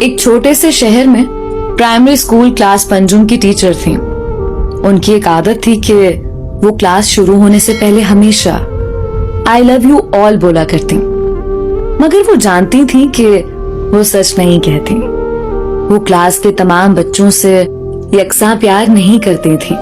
ایک چھوٹے سے شہر میں پرائمری اسکول کلاس پنجم کی ٹیچر تھیں. ان کی ایک عادت تھی کہ وہ کلاس شروع ہونے سے پہلے ہمیشہ I love you all بولا کرتی، مگر وہ جانتی تھی کہ وہ سچ نہیں کہتی. وہ کلاس کے تمام بچوں سے یکساں پیار نہیں کرتی تھی.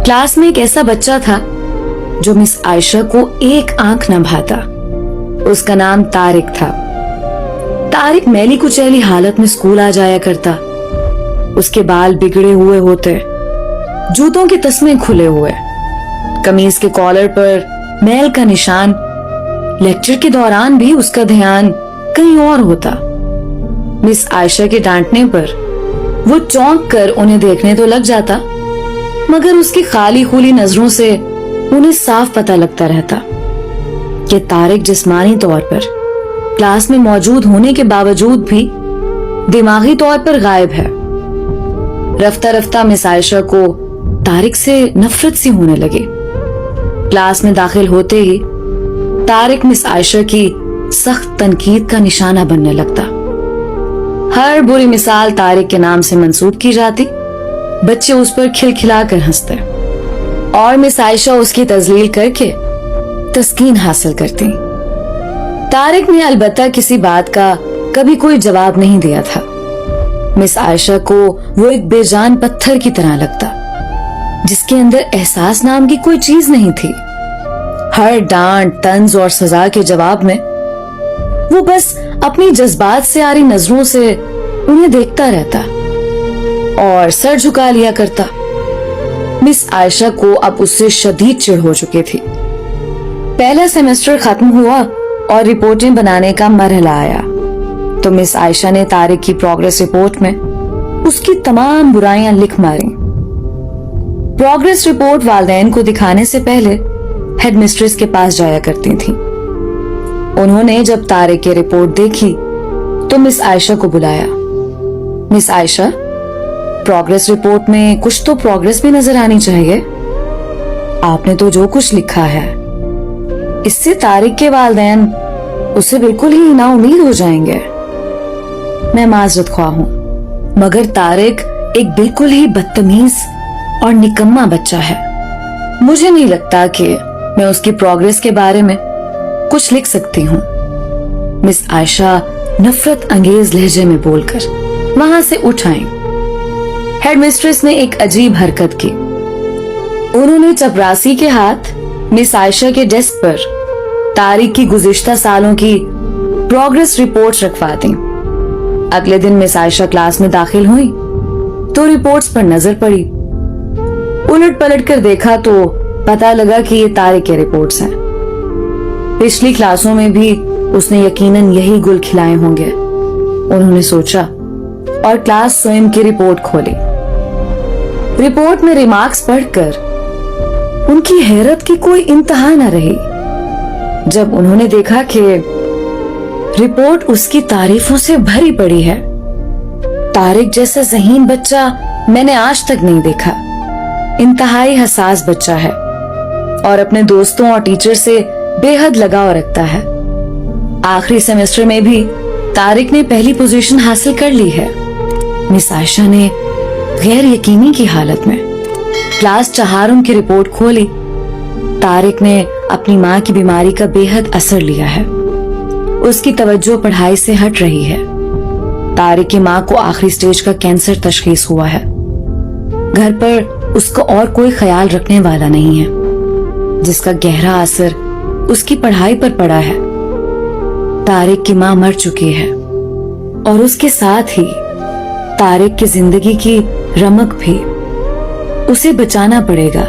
کلاس میں ایک ایسا بچہ تھا جو مس عائشہ کو ایک آنکھ نہ بھاتا. اس کا نام طارق تھا. طارق میلی کچیلی حالت میں اسکول آ جایا کرتا. اس کے بال بگڑے ہوئے ہوتے، جوتوں کے تسمے کھلے ہوئے، قمیض کے کالر پر میل کا نشان. لیکچر کے دوران بھی اس کا دھیان کہیں اور ہوتا. مس عائشہ کے ڈانٹنے پر وہ چونک کر انہیں دیکھنے تو لگ جاتا، مگر اس کی خالی خولی نظروں سے انہیں صاف پتہ لگتا رہتا کہ طارق جسمانی طور پر کلاس میں موجود ہونے کے باوجود بھی دماغی طور پر غائب ہے. رفتہ رفتہ مس عائشہ کو طارق سے نفرت سی ہونے لگی. کلاس میں داخل ہوتے ہی طارق مس عائشہ کی سخت تنقید کا نشانہ بننے لگتا. ہر بری مثال طارق کے نام سے منسوب کی جاتی. بچے اس پر کھلکھلا کر ہنستے اور مس عائشہ اس کی تذلیل کر کے تسکین حاصل کرتی. طارق نے البتہ کسی بات کا کبھی کوئی جواب نہیں دیا تھا. مس عائشہ کو وہ ایک بے جان پتھر کی طرح لگتا جس کے اندر احساس نام کی کوئی چیز نہیں تھی. ہر ڈانٹ، طنز اور سزا کے جواب میں وہ بس اپنی جذبات سے آری نظروں سے انہیں دیکھتا رہتا اور سر جھکا لیا کرتا. مس عائشہ کو اب اس سے شدید چڑ ہو چکی تھی. پہلا سیمسٹر ختم ہوا اور رپورٹیں بنانے کا مرحلہ آیا تو مس عائشہ نے طارق کی پروگریس رپورٹ میں اس کی تمام برائیاں لکھ ماری. پروگریس رپورٹ والدین کو دکھانے سے پہلے ہیڈ مسٹریس کے پاس جایا کرتی تھی. انہوں نے جب طارق کی رپورٹ دیکھی تو مس عائشہ کو بلایا. مس عائشہ، پروگریس رپورٹ میں کچھ تو پروگریس بھی نظر آنی چاہیے. آپ نے تو جو کچھ لکھا ہے اس سے طارق کے والدین اسے بالکل ہی نا امید ہو جائیں گے. میں معذرت خواہ ہوں، مگر طارق ایک بالکل ہی بدتمیز اور نکما بچہ ہے. مجھے نہیں لگتا کہ میں اس کی پروگریس کے بارے میں کچھ لکھ سکتی ہوں. مس عائشہ نفرت انگیز لہجے میں بول کر وہاں سے اٹھ آئیں. ہیڈ مسٹریس نے ایک عجیب حرکت کی. انہوں نے چپراسی کے ہاتھ مس عائشہ کے ڈیسک پر طارق کی گزشتہ سالوں کی پروگریس رپورٹس رکھوا دیں. اگلے دن مس عائشہ کلاس میں داخل ہوئی تو رپورٹس پر نظر پڑی. الٹ پلٹ کر دیکھا تو پتا لگا کہ یہ طارق کے رپورٹس ہیں. پچھلی کلاسوں میں بھی اس نے یقیناً یہی گل کھلائے ہوں گے، انہوں نے سوچا اور کلاس سوئم کی رپورٹ کھولی. رپورٹ میں ریمارکس پڑھ کر ان کی حیرت کی کوئی انتہا نہ رہی جب انہوں نے دیکھا کہ رپورٹ اس کی تعریفوں سے بھری پڑی ہے. طارق جیسا ذہین بچہ میں نے آج تک نہیں دیکھا. انتہائی حساس بچہ ہے اور اپنے دوستوں اور ٹیچر سے بے حد لگاؤ رکھتا ہے. آخری سیمسٹر میں بھی طارق نے پہلی پوزیشن حاصل کر لی ہے. مس عائشہ نے غیر یقینی کی حالت میں کلاس چہارم کی رپورٹ کھولی. طارق نے اپنی ماں کی بیماری کا بے حد اثر لیا ہے. اس کی توجہ پڑھائی سے ہٹ رہی ہے. طارق کی ماں کو آخری سٹیج کا کینسر تشخیص ہوا ہے. گھر پر اس کا اور کوئی خیال رکھنے والا نہیں ہے جس کا گہرا اثر اس کی پڑھائی پر پڑا ہے. طارق کی ماں مر چکی ہے اور اس کے ساتھ ہی طارق کی زندگی کی رمق بھی. اسے بچانا پڑے گا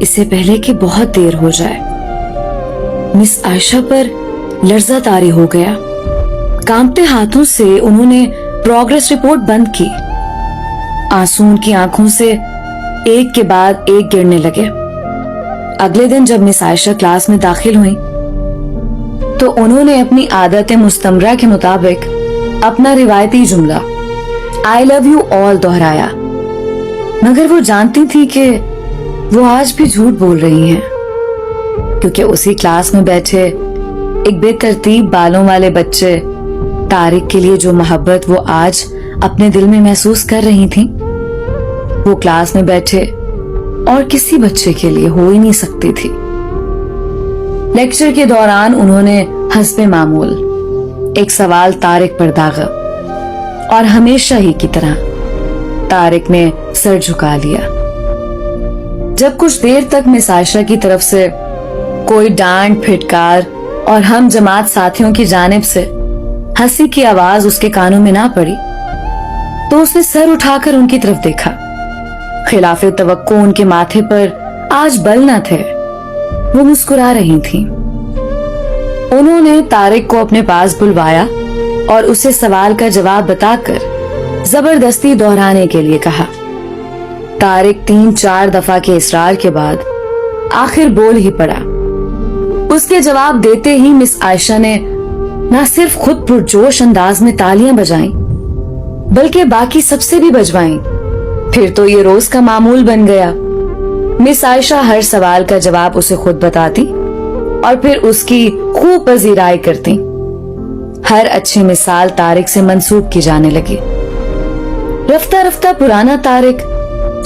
اس سے پہلے کہ بہت دیر ہو جائے. مس عائشہ پر لرزہ طاری ہو گیا. کانپتے ہاتھوں سے انہوں نے پروگریس رپورٹ بند کی. آنسو ان کی آنکھوں سے ایک کے بعد ایک گرنے لگے. اگلے دن جب مس عائشہ کلاس میں داخل ہوئیں تو انہوں نے اپنی عادت مستمرہ کے مطابق اپنا روایتی جملہ I love you all دہرایا، مگر وہ جانتی تھی کہ وہ آج بھی جھوٹ بول رہی ہیں، کیونکہ اسی کلاس میں بیٹھے ایک بے ترتیب بالوں والے بچے तारिक के लिए जो मोहब्बत वो आज अपने दिल में महसूस कर रही थी, वो क्लास में बैठे और किसी बच्चे के लिए हो ही नहीं सकती थी। लेक्चर के दौरान उन्होंने हस्बे मामूल एक सवाल तारिक पर दागा और हमेशा ही की तरह तारिक ने सर झुका लिया। जब कुछ देर तक मिस आयशा की तरफ से कोई डांट फिटकार और हम जमात साथियों की जानिब से हंसी की आवाज उसके कानों में ना पड़ी, तो उसने सर उठाकर उनकी तरफ देखा। खिलाफे तवक्को उनके माथे पर आज बल न थे, वो मुस्कुरा रही थीं। उन्होंने तारिक को अपने पास बुलवाया और उसे सवाल का जवाब बताकर जबरदस्ती दोहराने के लिए कहा। तारिक 3-4 दफा के इसरार के बाद आखिर बोल ही पड़ा। उसके जवाब देते ही मिस आयशा ने न सिर्फ खुद पुरजोश अंदाज में तालियां बजाईं, बल्कि बाकी सबसे भी बजवाईं। फिर तो ये रोज का मामूल बन गया। मिस आयशा हर सवाल का जवाब उसे खुद बताती और फिर उसकी खूब पजीराई करती। हर अच्छी मिसाल तारिक से मंसूब की जाने लगी। रफ्ता रफ्ता पुराना तारिक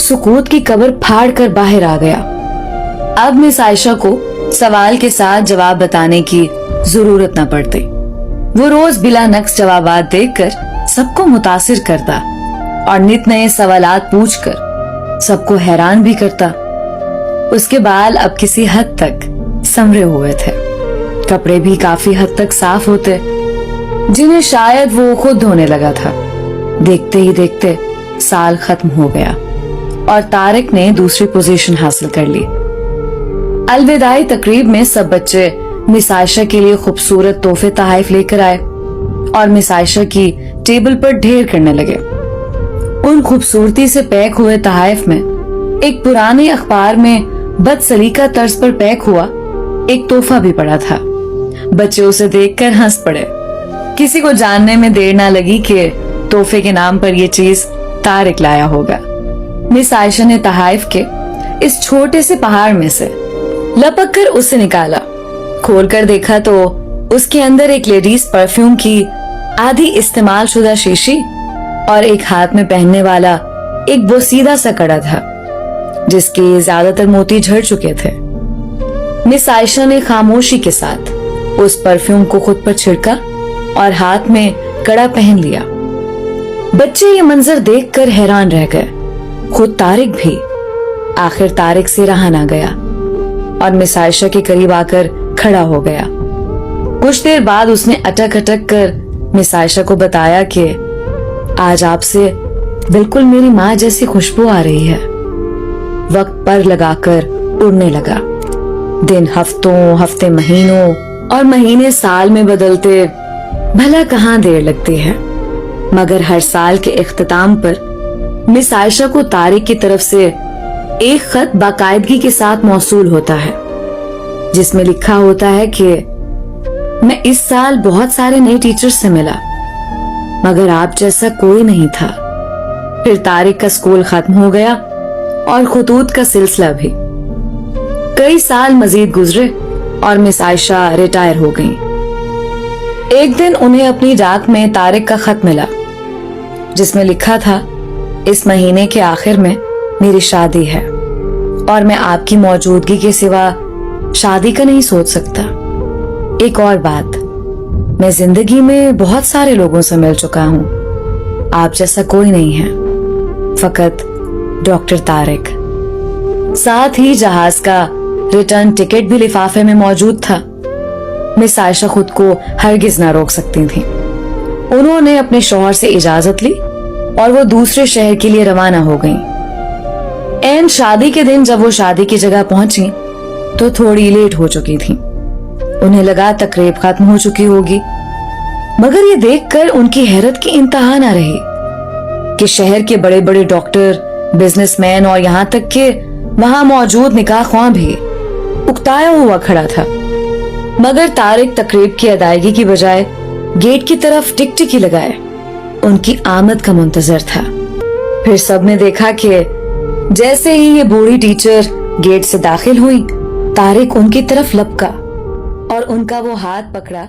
सुकूत की कब्र फाड़ कर बाहर आ गया। अब मिस आयशा को सवाल के साथ जवाब बताने की जरूरत न पड़ती। वो रोज बिला नक्स जवाबात देकर सबको मुतासिर करता और नित नए सवालात पूछकर सबको हैरान भी करता। उसके बाल अब किसी हद तक संवरे हुए थे, कपड़े भी काफी हद तक साफ होते, जिन्हें शायद वो खुद धोने लगा था। देखते ही देखते साल खत्म हो गया और तारिक ने दूसरी पोजीशन हासिल कर ली। अलविदाई तकरीब में सब बच्चे मिस आयशा के लिए खूबसूरत तोहफे तोहफे लेकर आए और मिस आयशा की टेबल पर ढेर करने लगे। उन खूबसूरती से पैक हुए तोहफे में एक पुराने अखबार में बदसलीका तर्ज पर पैक हुआ एक तोहफा भी पड़ा था। बच्चे उसे देखकर हंस पड़े। किसी को जानने में देर ना लगी कि तोहफे के नाम पर यह चीज तारिक लाया होगा। मिस आयशा ने तोहफे के इस छोटे से पहाड़ में से लपक कर उसे निकाला। खोलकर देखा तो उसके अंदर एक लेडीज परफ्यूम की आधी इस्तेमाल शुदा शीशी और एक हाथ में पहनने वाला एक बोसीदा सा कड़ा था, जिसके ज्यादातर मोती झड़ चुके थे। मिस आयशा ने खामोशी के साथ उस परफ्यूम को खुद पर छिड़का और हाथ में कड़ा पहन लिया। बच्चे ये मंजर देखकर हैरान रह गए, खुद तारिक भी। आखिर तारिक से रहा ना गया और मिस आयशा के करीब आकर खड़ा हो गया। कुछ देर बाद उसने अटक अटक कर मिस आयशा को बताया कि आज आपसे बिल्कुल मेरी माँ जैसी खुशबू आ रही है। वक्त पर लगाकर उड़ने लगा। दिन हफ्तों, हफ्ते महीनों और महीने साल में बदलते भला कहाँ देर लगती है, मगर हर साल के इख्तिताम पर मिस आयशा को तारिक की तरफ से एक खत बाकायदगी के साथ मौसूल होता है, जिसमें लिखा होता है कि मैं इस साल बहुत सारे नए टीचर्स से मिला, मगर आप जैसा कोई नहीं था। फिर तारिक का स्कूल खत्म हो गया और खुतूत का सिलसिला भी। कई साल मजीद गुजरे और मिस आयशा रिटायर हो गईं। एक दिन उन्हें अपनी डाक में तारिक का खत मिला, जिसमें लिखा था, इस महीने के आखिर में मेरी शादी है और मैं आपकी मौजूदगी के सिवा शादी का नहीं सोच सकता। एक और बात, मैं जिंदगी में बहुत सारे लोगों से मिल चुका हूँ, आप जैसा कोई नहीं है, फकत डॉक्टर तारिक। साथ ही जहाज का रिटर्न टिकट भी लिफाफे में मौजूद था। मिस आयशा खुद को हरगिज ना रोक सकती थी। उन्होंने अपने शौहर से इजाजत ली और वो दूसरे शहर के लिए रवाना हो गईं। ऐन शादी के दिन जब वो शादी की जगह पहुंची तो थोड़ी लेट हो चुकी थी। उन्हें लगा तकरीब खत्म हो चुकी होगी, मगर ये देखकर उनकी हैरत की इंतहा ना रही कि शहर के बड़े बड़े डॉक्टर, बिजनेसमैन और यहाँ तक के वहां मौजूद निकाह ख्वां भी उकताया हुआ खड़ा था। मगर तारिक तकरीब की अदायगी की बजाय गेट की तरफ टिकटिकी लगाए उनकी आमद का मुंतजर था। फिर सबने देखा कि जैसे ही ये बूढ़ी टीचर गेट से दाखिल हुई, तारिक उनकी तरफ लपका और उनका वो हाथ पकड़ा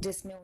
जिसमें